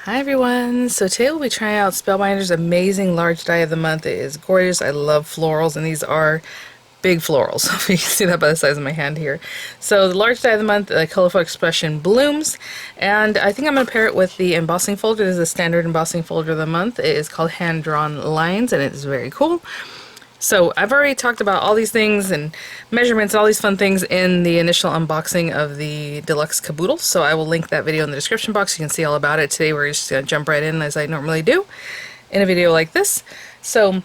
Hi everyone! So today we'll be trying out Spellbinders' amazing large die of the month. It is gorgeous. I love florals, and these are big florals. You can see that by the size of my hand here. So the large die of the month, the Colorful Expression Blooms, and I think I'm going to pair it with the embossing folder. This is a standard embossing folder of the month. It is called Hand Drawn Lines, and it is very cool. So I've already talked about all these things and measurements and all these fun things in the initial unboxing of the deluxe caboodle, so I will link that video in the description box. You can see all about it. Today we're just going to jump right in as I normally do in a video like this. So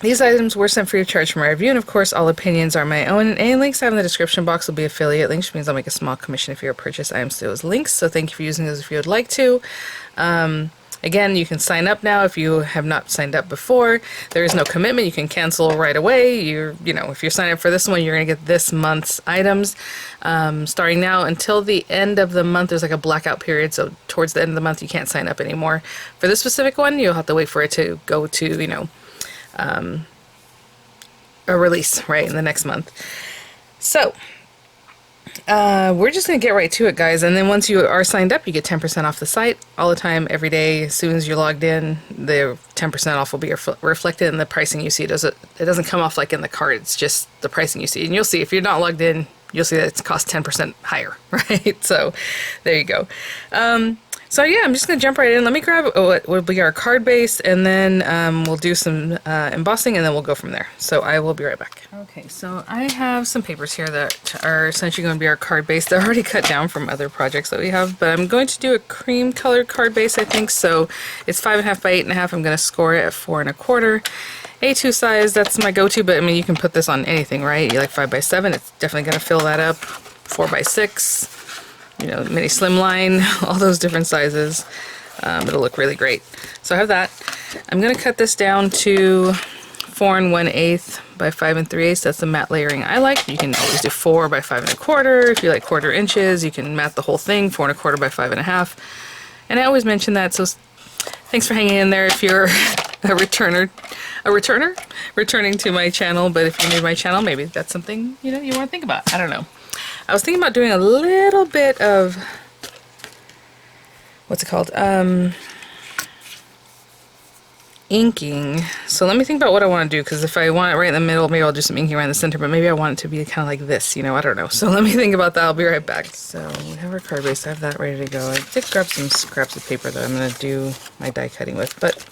these items were sent free of charge for my review, and of course all opinions are my own. Any links I have in the description box will be affiliate links, which means I'll make a small commission if you're a purchase items to those links, so thank you for using those if you would like to. Again, you can sign up now if you have not signed up before. There is no commitment. You can cancel right away. If you're signing up for this one, you're going to get this month's items. Starting now until the end of the month, there's like a blackout period, so towards the end of the month you can't sign up anymore. For this specific one, you'll have to wait for it to go to, a release, right, in the next month. So we're just going to get right to it, guys, and then once you are signed up, you get 10% off the site all the time, every day. As soon as you're logged in, the 10% off will be reflected in the pricing you see. It doesn't come off like in the cart, it's just the pricing you see. And you'll see, if you're not logged in, you'll see that it's cost 10% higher, right? So there you go. So yeah, I'm just going to jump right in. Let me grab what will be our card base, and then we'll do some embossing, and then we'll go from there. So I will be right back. Okay, so I have some papers here that are essentially going to be our card base. They're already cut down from other projects that we have, but I'm going to do a cream colored card base, I think. So it's 5.5 by 8.5. I'm going to score it at 4 1/4. A2 size, that's my go-to, but I mean, you can put this on anything, right? You like 5 by 7, it's definitely going to fill that up. 4 by 6. Mini slimline, all those different sizes. It'll look really great. So I have that. I'm going to cut this down to 4 1/8 by 5 3/8. That's the matte layering I like. You can always do 4 by 5 1/4. If you like 1/4 inches, you can matte the whole thing, 4 1/4 by 5 1/2. And I always mention that, so thanks for hanging in there if you're a returner, returning to my channel. But if you're new to my channel, maybe that's something you want to think about. I don't know. I was thinking about doing a little bit of, what's it called, inking. So let me think about what I want to do, because if I want it right in the middle, maybe I'll do some inking right in the center, but maybe I want it to be kind of like this, I don't know. So let me think about that. I'll be right back. So we have our card base. I have that ready to go. I did grab some scraps of paper that I'm going to do my die cutting with, but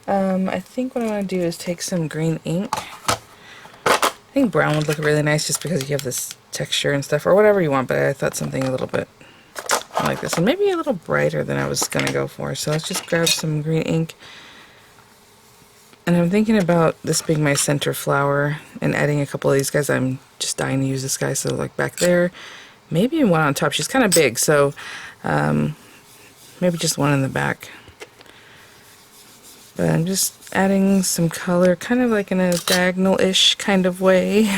I think what I want to do is take some green ink. I think brown would look really nice just because you have this texture and stuff, or whatever you want, but I thought something a little bit like this, and maybe a little brighter than I was going to go for. So let's just grab some green ink. And I'm thinking about this being my center flower and adding a couple of these guys. I'm just dying to use this guy, so like back there. Maybe one on top. She's kind of big, so maybe just one in the back. But I'm just adding some color, kind of like in a diagonal-ish kind of way.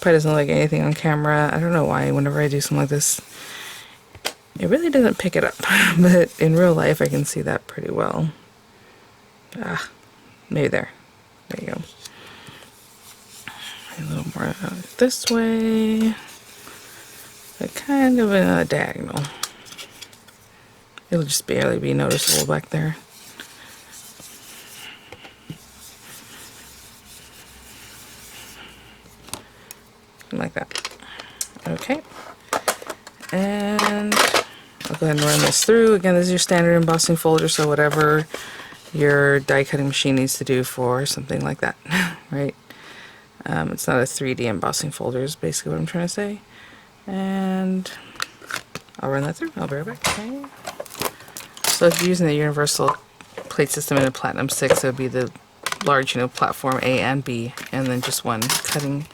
Probably doesn't look like anything on camera. I don't know why whenever I do something like this, it really doesn't pick it up. But in real life, I can see that pretty well. Maybe there. There you go. A little more this way. But kind of in a diagonal. It'll just barely be noticeable back there. Like that. Okay. And I'll go ahead and run this through. Again, this is your standard embossing folder, so whatever your die cutting machine needs to do for something like that, right? It's not a 3D embossing folder is basically what I'm trying to say. And I'll run that through. I'll be right back. Okay. So if you're using the universal plate system in a Platinum 6, it would be the large, platform A and B, and then just one cutting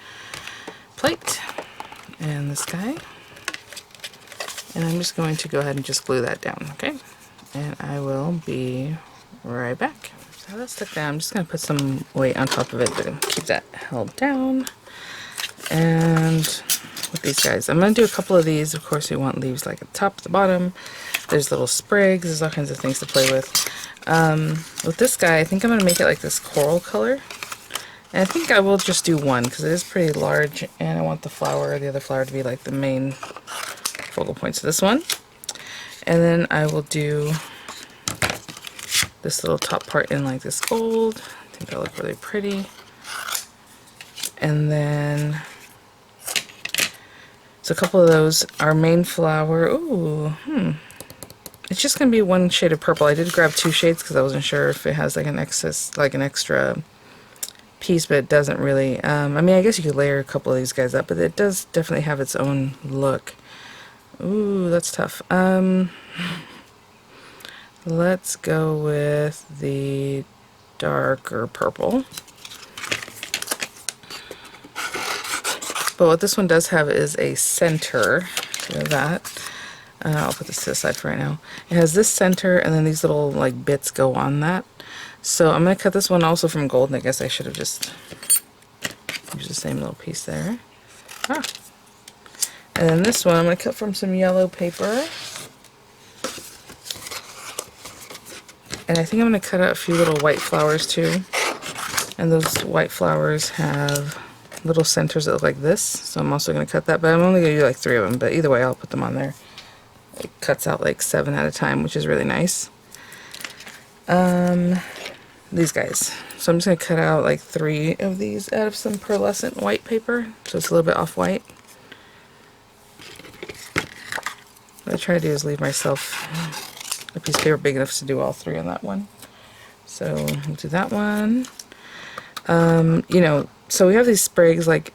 plate, and this guy, and I'm just going to go ahead and just glue that down, okay? And I will be right back. So that's stuck down. I'm just going to put some weight on top of it, but keep that held down. And with these guys, I'm going to do a couple of these. Of course, you want leaves like at the top, at the bottom. There's little sprigs. There's all kinds of things to play with. With this guy, I think I'm going to make it like this coral color. And I think I will just do one because it is pretty large, and I want the other flower to be like the main focal points of this one. And then I will do this little top part in like this gold. I think that'll look really pretty. And then, so a couple of those. Our main flower, ooh, it's just gonna be one shade of purple. I did grab 2 shades because I wasn't sure if it has like an excess, like an extra piece, but it doesn't really. I mean, I guess you could layer a couple of these guys up, but it does definitely have its own look. Ooh, that's tough. Let's go with the darker purple. But what this one does have is a center to that. I'll put this to the side for right now. It has this center, and then these little like bits go on that. So I'm going to cut this one also from gold, and I guess I should have just used the same little piece there. Ah. And then this one I'm going to cut from some yellow paper. And I think I'm going to cut out a few little white flowers too. And those white flowers have little centers that look like this. So I'm also going to cut that, but I'm only going to do like 3 of them. But either way, I'll put them on there. It cuts out like 7 at a time, which is really nice. These guys. So I'm just going to cut out like 3 of these out of some pearlescent white paper. So it's a little bit off-white. What I try to do is leave myself a piece of paper big enough to do all 3 on that one. So we'll do that one. You know, so we have these sprigs, like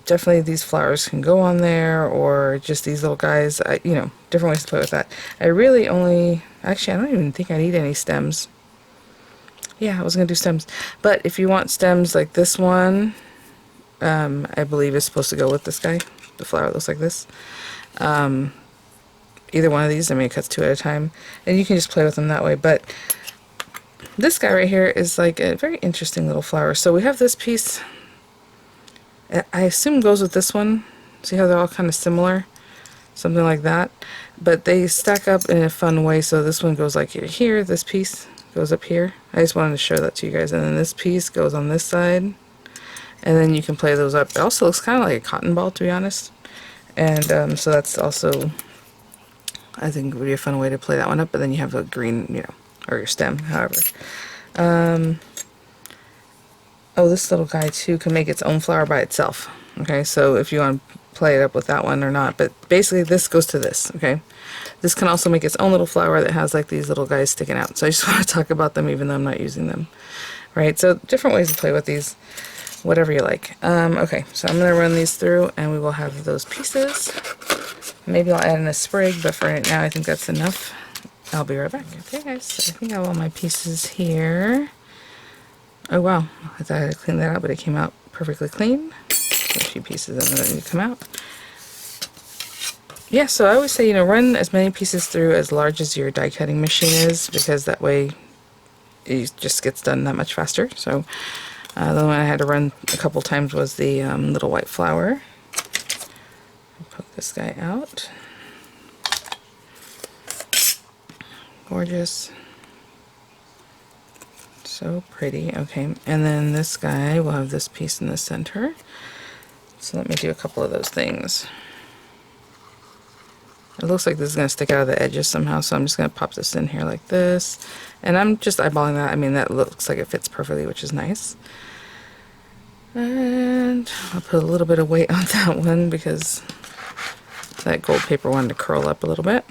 definitely these flowers can go on there, or just these little guys, you know, different ways to play with that. I really only, actually I don't even think I need any stems. Yeah, I was going to do stems. But if you want stems like this one, I believe is supposed to go with this guy. The flower looks like this. Either one of these, I mean it cuts 2 at a time. And you can just play with them that way. But this guy right here is like a very interesting little flower. So we have this piece, I assume goes with this one. See how they're all kind of similar? Something like that. But they stack up in a fun way. So this one goes like here, this piece goes up here. I just wanted to show that to you guys. And then this piece goes on this side. And then you can play those up. It also looks kind of like a cotton ball, to be honest. And so that's also, I think, would be a fun way to play that one up. But then you have a green, you know, or your stem, however. Oh, this little guy too can make its own flower by itself. Okay, so if you want to play it up with that one or not, but basically this goes to this. Okay, this can also make its own little flower that has like these little guys sticking out. So I just want to talk about them even though I'm not using them. Right, so different ways to play with these, whatever you like. Okay, so I'm going to run these through and we will have those pieces. Maybe I'll add in a sprig, but for right now I think that's enough. I'll be right back. Okay guys, so I think I have all my pieces here. Oh wow, I thought I had to clean that out, but it came out perfectly clean. A few pieces that need to come out. Yeah, so I always say, you know, run as many pieces through as large as your die cutting machine is, because that way it just gets done that much faster. So the one I had to run a couple times was the little white flower. I'll poke this guy out. Gorgeous. So pretty. Okay, and then this guy will have this piece in the center. So let me do a couple of those things. It looks like this is going to stick out of the edges somehow, so I'm just going to pop this in here like this. And I'm just eyeballing that. I mean, that looks like it fits perfectly, which is nice. And I'll put a little bit of weight on that one because that gold paper wanted to curl up a little bit.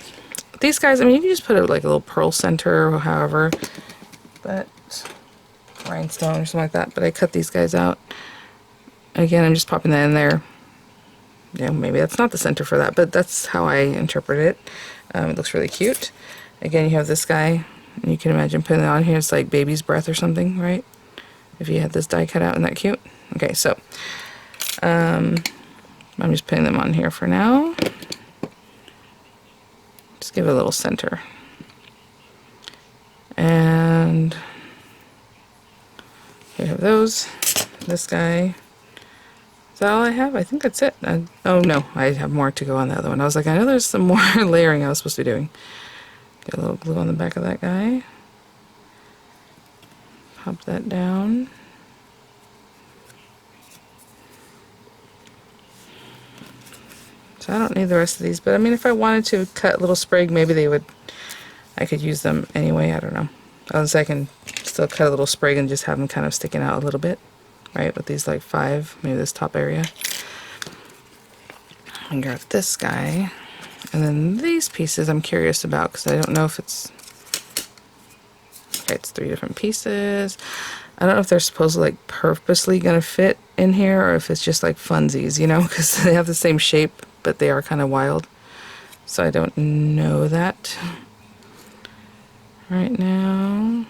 These guys, I mean, you can just put it like a little pearl center or however, but rhinestone or something like that. But I cut these guys out. Again, I'm just popping that in there. Yeah, maybe that's not the center for that, but that's how I interpret it. It looks really cute. Again, you have this guy, and you can imagine putting it on here. It's like baby's breath or something, right? If you had this die cut out, isn't that cute? Okay, so I'm just putting them on here for now. Just give it a little center. And here we have those. This guy. Is that all I have? I think that's it. Oh no, I have more to go on the other one. I was like, I know there's some more layering I was supposed to be doing. Get a little glue on the back of that guy. Pop that down. So I don't need the rest of these, but I mean, if I wanted to cut a little sprig, maybe they would, I could use them anyway, I don't know. Unless I can still cut a little sprig and just have them kind of sticking out a little bit, right? With these like 5, maybe this top area. And grab this guy. And then these pieces I'm curious about because I don't know if it's... Okay, it's 3 different pieces. I don't know if they're supposed to like purposely gonna fit in here or if it's just like funsies, you know, because they have the same shape, but they are kind of wild. So I don't know that right now.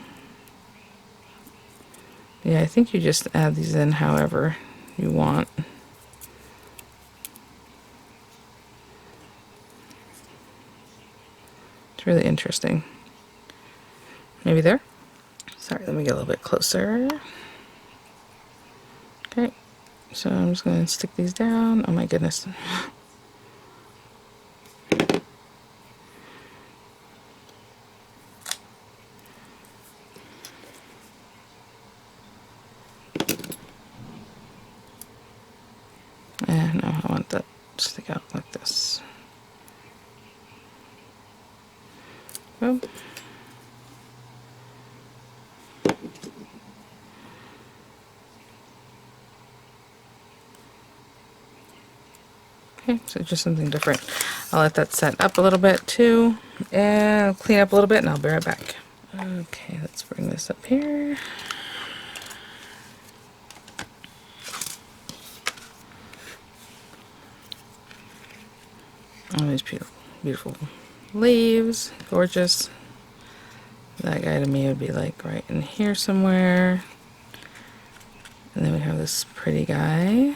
Yeah, I think you just add these in however you want. It's really interesting. Maybe there? Sorry, let me get a little bit closer. Okay, so I'm just going to stick these down. Oh my goodness. No, I want that to stick out like this. Boom. Okay, so just something different. I'll let that set up a little bit too, and I'll clean up a little bit and I'll be right back. Okay, let's bring this up here. All these beautiful, beautiful leaves, gorgeous. That guy to me would be like right in here somewhere. And then we have this pretty guy.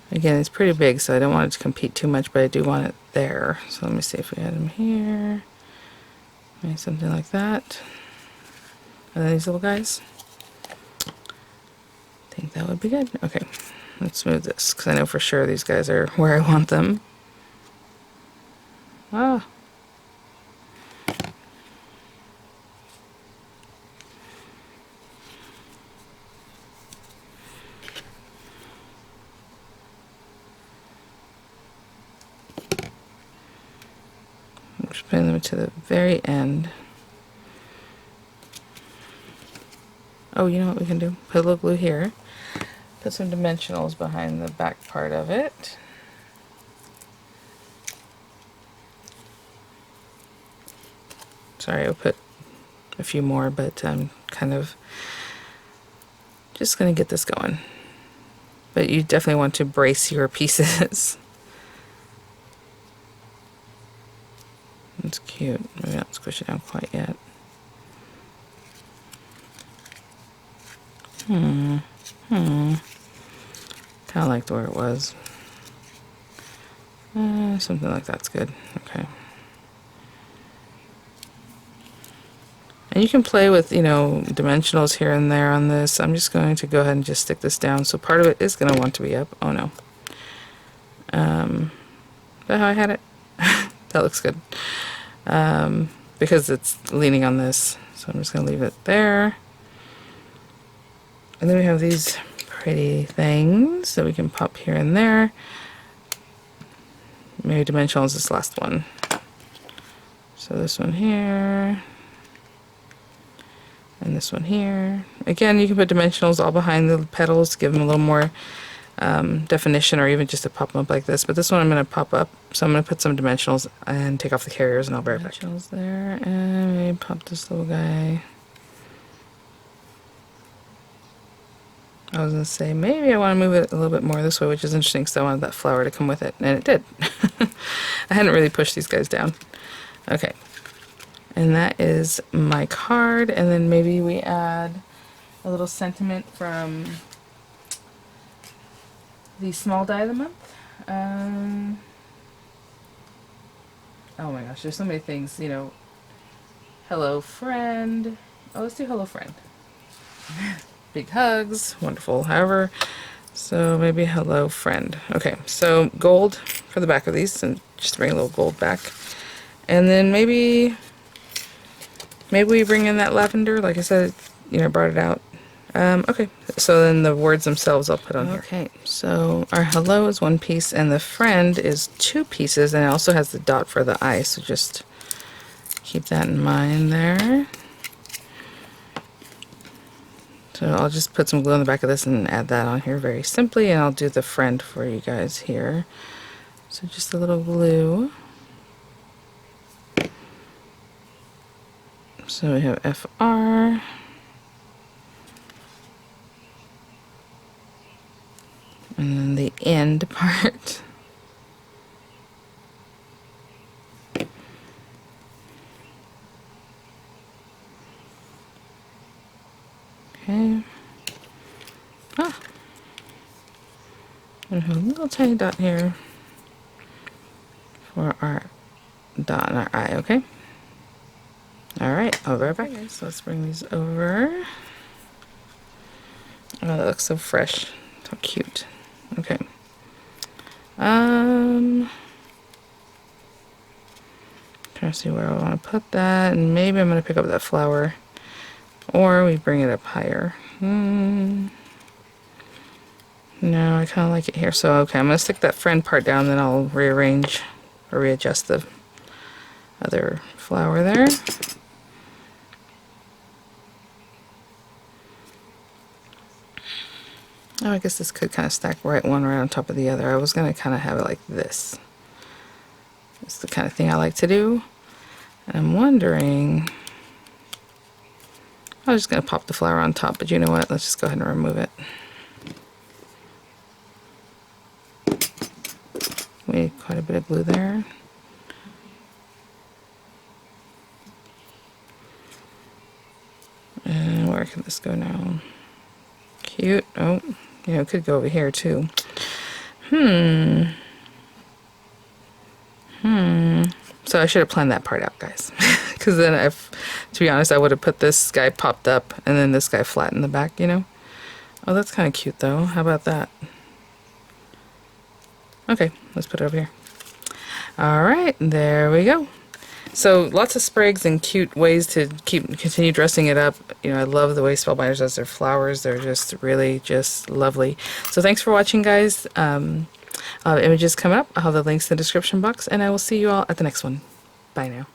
Again, it's pretty big, so I don't want it to compete too much, but I do want it there. So let me see if we had him here. Maybe something like that. And then these little guys. I think that would be good. Okay, let's move this, because I know for sure these guys are where I want them. Ah. I'm just putting them to the very end. Oh, you know what we can do? Put a little glue here. Put some dimensionals behind the back part of it. Sorry, I'll put a few more, but I'm kind of just going to get this going. But you definitely want to brace your pieces. It's cute. Maybe not squish it down quite yet. Kind of liked where it was. Something like that's good. Okay. And you can play with, you know, dimensionals here and there on this. I'm just going to go ahead and just stick this down. So part of it is going to want to be up. Oh no. Is that how I had it? That looks good. Because it's leaning on this. So I'm just going to leave it there. And then we have these pretty things that we can pop here and there. Maybe dimensionals this last one. So this one here. And this one here. Again, you can put dimensionals all behind the petals to give them a little more definition, or even just to pop them up like this. But this one I'm going to pop up, so I'm going to put some dimensionals and take off the carriers, and I'll be right back. Dimensionals there, and maybe pop this little guy. I was going to say maybe I want to move it a little bit more this way, which is interesting because I wanted that flower to come with it, and it did. I hadn't really pushed these guys down. Okay. And that is my card, and then maybe we add a little sentiment from the small die of the month. Oh my gosh, there's so many things, you know. Hello friend. Oh, let's do hello friend. Big hugs, wonderful, however. So maybe hello friend. Okay, so gold for the back of these, and just bring a little gold back. And then maybe we bring in that lavender, like I said, you know, I brought it out. Okay, so then the words themselves I'll put on here. Okay, so our hello is 1 piece, and the friend is 2 pieces, and it also has the dot for the eye, so just Keep that in mind there. So I'll just put some glue on the back of this and add that on here very simply, and I'll do the friend for you guys here. So just a little glue. So we have FR. And then the end part. Okay. Ah. And a little tiny dot here for our dot and our eye, okay? Alright, I'll be right back. Okay, so let's bring these over. Oh, that looks so fresh. So cute. Okay. Trying to see where I want to put that, and maybe I'm going to pick up that flower, or we bring it up higher. No, I kind of like it here, so okay, I'm going to stick that friend part down, then I'll rearrange or readjust the other flower there. Oh, I guess this could kind of stack one right on top of the other. I was going to kind of have it like this. It's the kind of thing I like to do. And I'm wondering, I was just going to pop the flower on top, but you know what? Let's just go ahead and remove it. We need quite a bit of glue there. And where can this go now? Cute. Oh, yeah, it could go over here too. So I should have planned that part out, guys. Because then, to be honest, I would have put this guy popped up and then this guy flat in the back, you know? Oh, that's kind of cute though. How about that? Okay, let's put it over here. Alright, there we go. So lots of sprigs and cute ways to continue dressing it up. You know, I love the way Spellbinders does their flowers. They're just really just lovely. So thanks for watching, guys. I'll have images coming up. I'll have the links in the description box, and I will see you all at the next one. Bye now.